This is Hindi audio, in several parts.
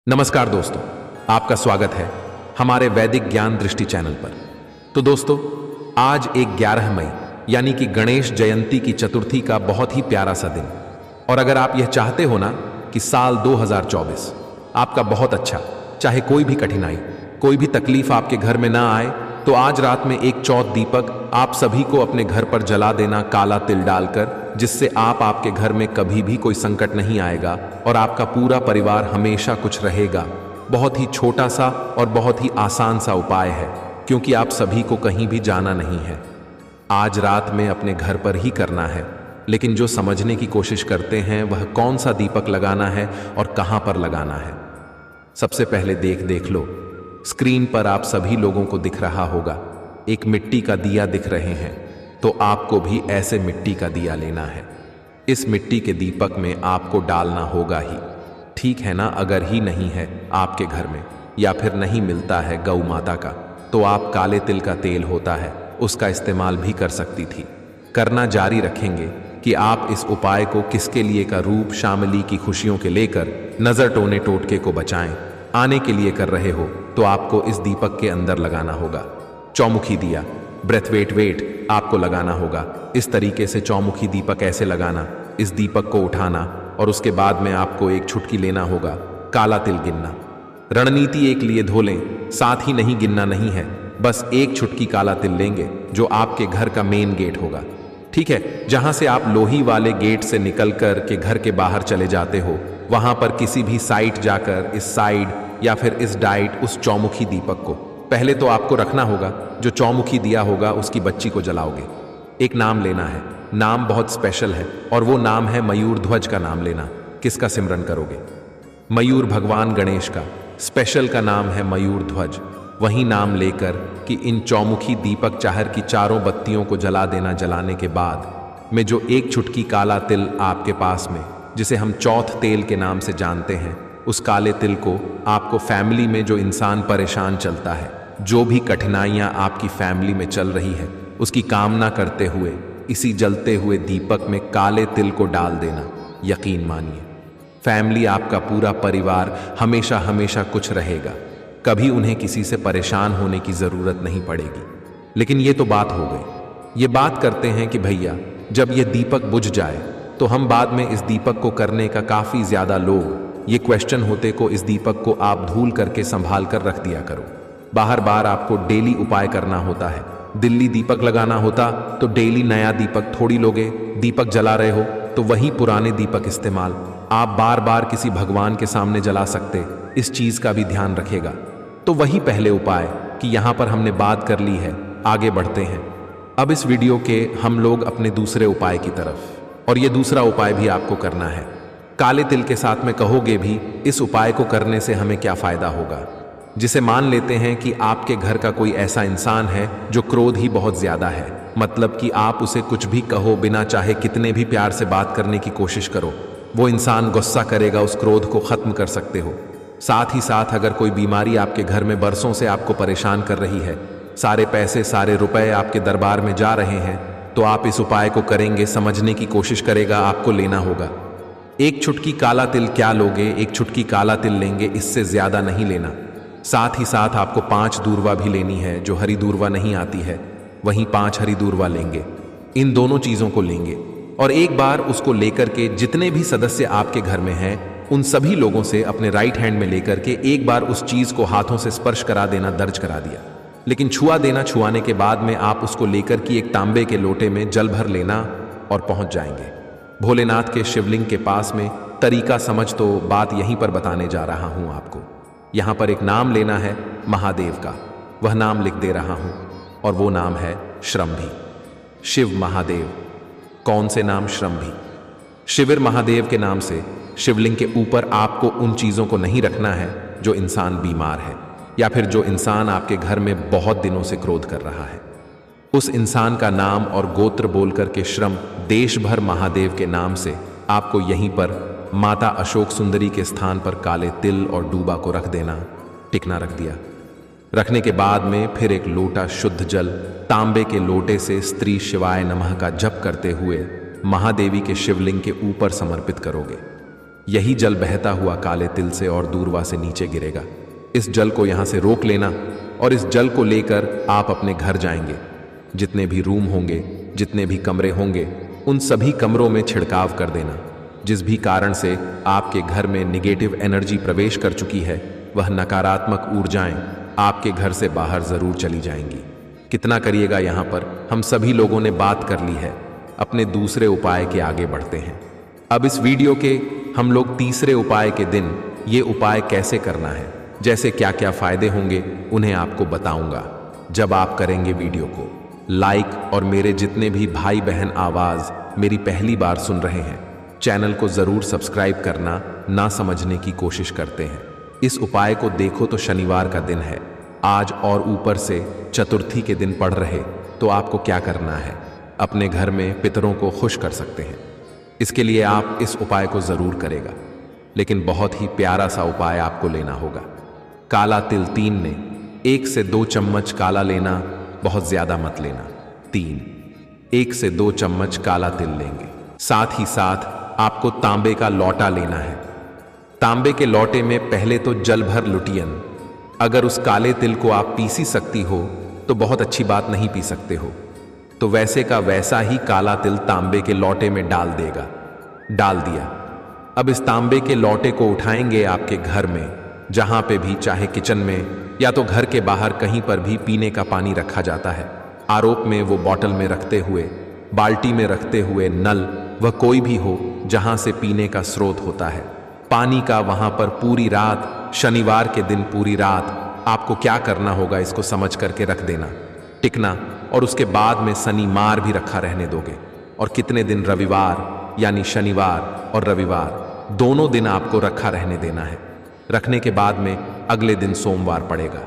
नमस्कार दोस्तों, आपका स्वागत है हमारे वैदिक ज्ञान दृष्टि चैनल पर। तो दोस्तों, आज एक 11 मई यानी कि गणेश जयंती की चतुर्थी का बहुत ही प्यारा सा दिन। और अगर आप यह चाहते हो ना कि साल 2024 आपका बहुत अच्छा, चाहे कोई भी कठिनाई, कोई भी तकलीफ आपके घर में ना आए, तो आज रात में एक चौथ दीपक आप सभी को अपने घर पर जला देना, काला तिल डालकर, जिससे आपके घर में कभी भी कोई संकट नहीं आएगा और आपका पूरा परिवार हमेशा कुछ रहेगा। बहुत ही छोटा सा और बहुत ही आसान सा उपाय है, क्योंकि आप सभी को कहीं भी जाना नहीं है। आज रात में अपने घर पर ही करना है, लेकिन जो समझने की कोशिश करते हैं वह कौन सा दीपक लगाना है और कहां पर लगाना है। सबसे पहले देख लो, स्क्रीन पर आप सभी लोगों को दिख रहा होगा, एक मिट्टी का दिया दिख रहे हैं, तो आपको भी ऐसे मिट्टी का दिया लेना है। इस मिट्टी के दीपक में आपको डालना होगा ही, ठीक है ना। अगर ही नहीं है आपके घर में या फिर नहीं मिलता है गौ माता का, तो आप काले तिल का तेल होता है, उसका इस्तेमाल भी कर सकती थी। करना जारी रखेंगे कि आप इस उपाय को किसके लिए का रूप शामिली की खुशियों के लेकर नजर टोने टोटके को बचाएं आने के लिए कर रहे हो, तो आपको इस दीपक के अंदर लगाना होगा चौमुखी दिया। ब्रेथ वेट आपको लगाना होगा। इस तरीके से चौमुखी दीपक ऐसे लगाना, इस दीपक को उठाना और उसके बाद में आपको एक छुटकी लेना होगा, काला तिल गिनना। रणनीति एक लिए धो लें, साथ ही नहीं गिनना नहीं है, बस एक छुटकी काला तिल लेंगे जो आपके घर का मेन गेट होगा, ठीक है। जहां से आप लोही वाले गेट से निकल कर के घर के बाहर चले जाते हो, वहां पर किसी भी साइड जाकर इस साइड या फिर इस डाइट उस चौमुखी दीपक को पहले तो आपको रखना होगा। जो चौमुखी दिया होगा उसकी बच्ची को जलाओगे। एक नाम लेना है, नाम बहुत स्पेशल है और वो नाम है मयूर ध्वज का नाम लेना। किसका सिमरन करोगे? मयूर भगवान गणेश का स्पेशल का नाम है मयूर ध्वज। वही नाम लेकर कि इन चौमुखी दीपक चाहर की चारों बत्तियों को जला देना। जलाने के बाद में जो एक छुटकी काला तिल आपके पास में, जिसे हम चौथ तेल के नाम से जानते हैं, उस काले तिल को आपको फैमिली में जो इंसान परेशान चलता है, जो भी कठिनाइयां आपकी फैमिली में चल रही है, उसकी कामना करते हुए इसी जलते हुए दीपक में काले तिल को डाल देना। यकीन मानिए, फैमिली आपका पूरा परिवार हमेशा हमेशा कुछ रहेगा, कभी उन्हें किसी से परेशान होने की जरूरत नहीं पड़ेगी। लेकिन ये तो बात हो गई। ये बात करते हैं कि भैया जब ये दीपक बुझ जाए तो हम बाद में इस दीपक को करने का काफी ज्यादा लोग ये क्वेश्चन होते को इस दीपक को आप धूल करके संभाल कर रख दिया करो। बार बार आपको डेली उपाय करना होता है। दिल्ली दीपक लगाना होता तो डेली नया दीपक थोड़ी लोगे। दीपक जला रहे हो तो वही पुराने दीपक इस्तेमाल आप बार बार किसी भगवान के सामने जला सकते, इस चीज का भी ध्यान रखेगा। तो वही पहले उपाय कि यहां पर हमने बात कर ली है, आगे बढ़ते हैं। अब इस वीडियो के हम लोग अपने दूसरे उपाय की तरफ, और ये दूसरा उपाय भी आपको करना है। काले तिल के साथ में कहोगे भी इस उपाय को करने से हमें क्या फायदा होगा। जिसे मान लेते हैं कि आपके घर का कोई ऐसा इंसान है जो क्रोध ही बहुत ज्यादा है, मतलब कि आप उसे कुछ भी कहो, बिना चाहे कितने भी प्यार से बात करने की कोशिश करो, वो इंसान गुस्सा करेगा, उस क्रोध को खत्म कर सकते हो। साथ ही साथ अगर कोई बीमारी आपके घर में बरसों से आपको परेशान कर रही है, सारे पैसे सारे रुपए आपके दरबार में जा रहे हैं, तो आप इस उपाय को करेंगे, समझने की कोशिश करेगा, आपको लेना होगा। एक छुटकी काला तिल क्या लोगे? एक छुटकी काला तिल लेंगे, इससे ज्यादा नहीं लेना। साथ ही साथ आपको 5 दूर्वा भी लेनी है, जो हरी दूर्वा नहीं आती है, वहीं 5 हरी दूर्वा लेंगे। इन दोनों चीजों को लेंगे और एक बार उसको लेकर के जितने भी सदस्य आपके घर में हैं, उन सभी लोगों से अपने राइट हैंड में लेकर के एक बार उस चीज को हाथों से स्पर्श करा देना, दर्ज करा दिया। लेकिन छुआ देना, छुआने के बाद में आप उसको लेकर के एक तांबे के लोटे में जल भर लेना और पहुंच जाएंगे भोलेनाथ के शिवलिंग के पास में। तरीका समझ तो बात यहीं पर बताने जा रहा हूं आपको। यहां पर एक नाम लेना है महादेव का, वह नाम लिख दे रहा हूं और वो नाम है श्रम्भी। शिव महादेव। कौन से नाम? श्रम्भी। शिविर महादेव के नाम से शिवलिंग के ऊपर आपको उन चीजों को नहीं रखना है जो इंसान बीमार है या फिर जो इंसान आपके घर में बहुत दिनों से क्रोध कर रहा है। उस इंसान का नाम और गोत्र बोलकर के श्रम देश भर महादेव के नाम से आपको यहीं पर माता अशोक सुंदरी के स्थान पर काले तिल और डूबा को रख देना। टिकना रख दिया। रखने के बाद में फिर एक लोटा शुद्ध जल तांबे के लोटे से स्त्री शिवाय नमः का जप करते हुए महादेवी के शिवलिंग के ऊपर समर्पित करोगे। यही जल बहता हुआ काले तिल से और दूरवा से नीचे गिरेगा। इस जल को यहां से रोक लेना और इस जल को लेकर आप अपने घर जाएंगे। जितने भी रूम होंगे, जितने भी कमरे होंगे, उन सभी कमरों में छिड़काव कर देना। जिस भी कारण से आपके घर में निगेटिव एनर्जी प्रवेश कर चुकी है, वह नकारात्मक ऊर्जाएं आपके घर से बाहर जरूर चली जाएंगी। कितना करिएगा, यहां पर हम सभी लोगों ने बात कर ली है। अपने दूसरे उपाय के आगे बढ़ते हैं। अब इस वीडियो के हम लोग तीसरे उपाय के दिन ये उपाय कैसे करना है, जैसे क्या क्या फायदे होंगे, उन्हें आपको बताऊंगा जब आप करेंगे वीडियो को लाइक। और मेरे जितने भी भाई बहन आवाज मेरी पहली बार सुन रहे हैं, चैनल को जरूर सब्सक्राइब करना ना समझने की कोशिश करते हैं। इस उपाय को देखो तो शनिवार का दिन है आज और ऊपर से चतुर्थी के दिन पड़ रहे, तो आपको क्या करना है, अपने घर में पितरों को खुश कर सकते हैं। इसके लिए आप इस उपाय को जरूर करेगा, लेकिन बहुत ही प्यारा सा उपाय आपको लेना होगा। काला तिल 3 ने 1 से 2 चम्मच काला लेना, बहुत ज्यादा मत लेना। 1 से 2 चम्मच काला तिल लेंगे। साथ ही साथ आपको तांबे का लोटा लेना है। तांबे के लोटे में पहले तो जल भर लुटियन। अगर उस काले तिल को आप पीसी सकती हो तो बहुत अच्छी बात, नहीं पी सकते हो तो वैसे का वैसा ही काला तिल तांबे के लोटे में डाल दिया। अब इस तांबे के लोटे को उठाएंगे आपके घर में, जहां पे भी, चाहे किचन में या तो घर के बाहर कहीं पर भी पीने का पानी रखा जाता है, आरोप में वो बॉटल में रखते हुए, बाल्टी में रखते हुए, नल, वह कोई भी हो जहां से पीने का स्रोत होता है पानी का, वहां पर पूरी रात, शनिवार के दिन पूरी रात आपको क्या करना होगा, इसको समझ करके रख देना, टिकना। और उसके बाद में शनिवार भी रखा रहने दोगे। और कितने दिन, रविवार, यानी शनिवार और रविवार दोनों दिन आपको रखा रहने देना है। रखने के बाद में अगले दिन सोमवार पड़ेगा।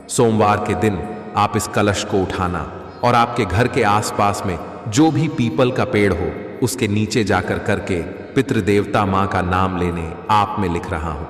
सोमवार के दिन आप इस कलश को उठाना और आपके घर के आसपास में जो भी पीपल का पेड़ हो उसके नीचे जाकर करके पितृदेवता माँ का नाम लेने आप में लिख रहा हूं।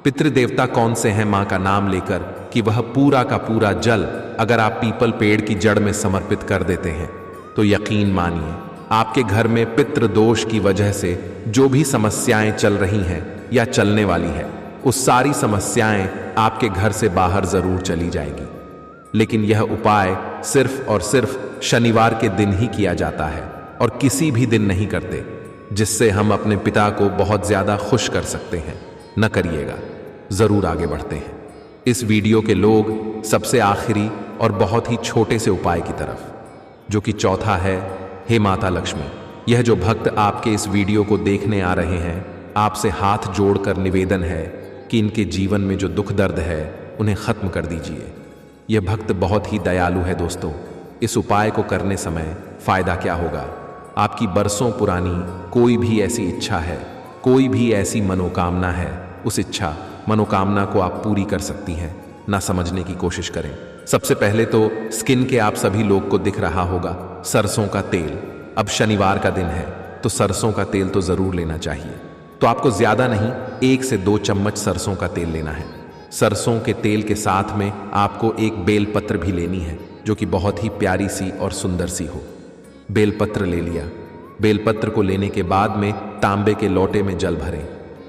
पितृदेवता कौन से हैं माँ का नाम लेकर, कि वह पूरा का पूरा जल अगर आप पीपल पेड़ की जड़ में समर्पित कर देते हैं तो यकीन मानिए आपके घर में पितृ दोष की वजह से जो भी समस्याएं चल रही हैं या चलने वाली है, उस सारी समस्याएं आपके घर से बाहर जरूर चली जाएगी। लेकिन यह उपाय सिर्फ और सिर्फ शनिवार के दिन ही किया जाता है और किसी भी दिन नहीं करते, जिससे हम अपने पिता को बहुत ज्यादा खुश कर सकते हैं। न करिएगा, जरूर आगे बढ़ते हैं इस वीडियो के लोग सबसे आखिरी और बहुत ही छोटे से उपाय की तरफ, जो कि चौथा है। हे माता लक्ष्मी, यह जो भक्त आपके इस वीडियो को देखने आ रहे हैं, आपसे हाथ जोड़कर निवेदन है कि इनके जीवन में जो दुख दर्द है उन्हें खत्म कर दीजिए। यह भक्त बहुत ही दयालु है दोस्तों। इस उपाय को करने समय फायदा क्या होगा, आपकी बरसों पुरानी कोई भी ऐसी इच्छा है, कोई भी ऐसी मनोकामना है, उस इच्छा मनोकामना को आप पूरी कर सकती हैं। ना समझने की कोशिश करें। सबसे पहले तो स्किन के आप सभी लोग को दिख रहा होगा सरसों का तेल। अब शनिवार का दिन है तो सरसों का तेल तो जरूर लेना चाहिए। तो आपको ज्यादा नहीं, 1 से 2 चम्मच सरसों का तेल लेना है। सरसों के तेल के साथ में आपको एक बेलपत्र भी लेनी है, जो कि बहुत ही प्यारी सी और सुंदर सी हो। बेलपत्र ले लिया। बेलपत्र को लेने के बाद में तांबे के लोटे में जल भरें।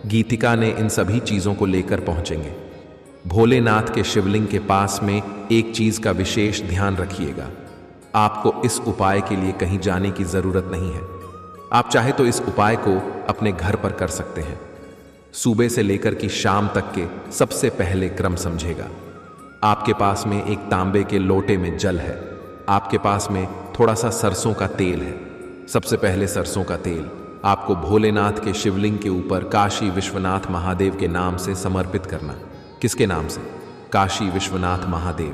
गीतिका ने इन सभी चीजों को लेकर पहुंचेंगे। भोलेनाथ के शिवलिंग के पास में एक चीज का विशेष ध्यान रखिएगा, आपको इस उपाय के लिए कहीं जाने की जरूरत नहीं है। आप चाहे तो इस उपाय को अपने घर पर कर सकते हैं। सुबह से लेकर की शाम तक के सबसे पहले क्रम समझेगा। आपके पास में एक तांबे के लोटे में जल है, आपके पास में थोड़ा सा सरसों का तेल है। सबसे पहले सरसों का तेल आपको भोलेनाथ के शिवलिंग के ऊपर काशी विश्वनाथ महादेव के नाम से समर्पित करना। किसके नाम से? काशी विश्वनाथ महादेव।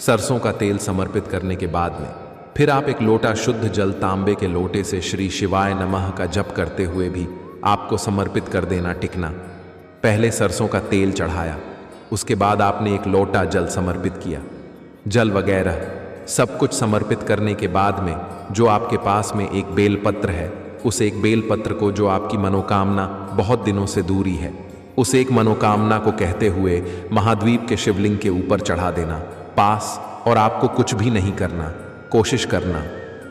सरसों का तेल समर्पित करने के बाद में फिर आप एक लोटा शुद्ध जल तांबे के लोटे से श्री शिवाय नमः का जप करते हुए भी आपको समर्पित कर देना, टिकना। पहले सरसों का तेल चढ़ाया, उसके बाद आपने एक लोटा जल समर्पित किया। जल वगैरह सब कुछ समर्पित करने के बाद में जो आपके पास में एक बेलपत्र है, उस एक बेलपत्र को, जो आपकी मनोकामना बहुत दिनों से दूरी है, उस एक मनोकामना को कहते हुए महाद्वीप के शिवलिंग के ऊपर चढ़ा देना पास। और आपको कुछ भी नहीं करना, कोशिश करना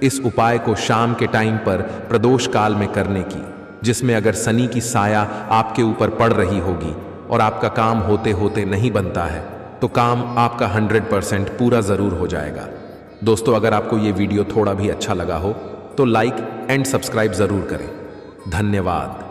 इस उपाय को शाम के टाइम पर प्रदोष काल में करने की, जिसमें अगर शनि की साया आपके ऊपर पड़ रही होगी और आपका काम होते होते नहीं बनता है तो काम आपका 100% पूरा जरूर हो जाएगा। दोस्तों, अगर आपको ये वीडियो थोड़ा भी अच्छा लगा हो तो लाइक एंड सब्सक्राइब जरूर करें। धन्यवाद।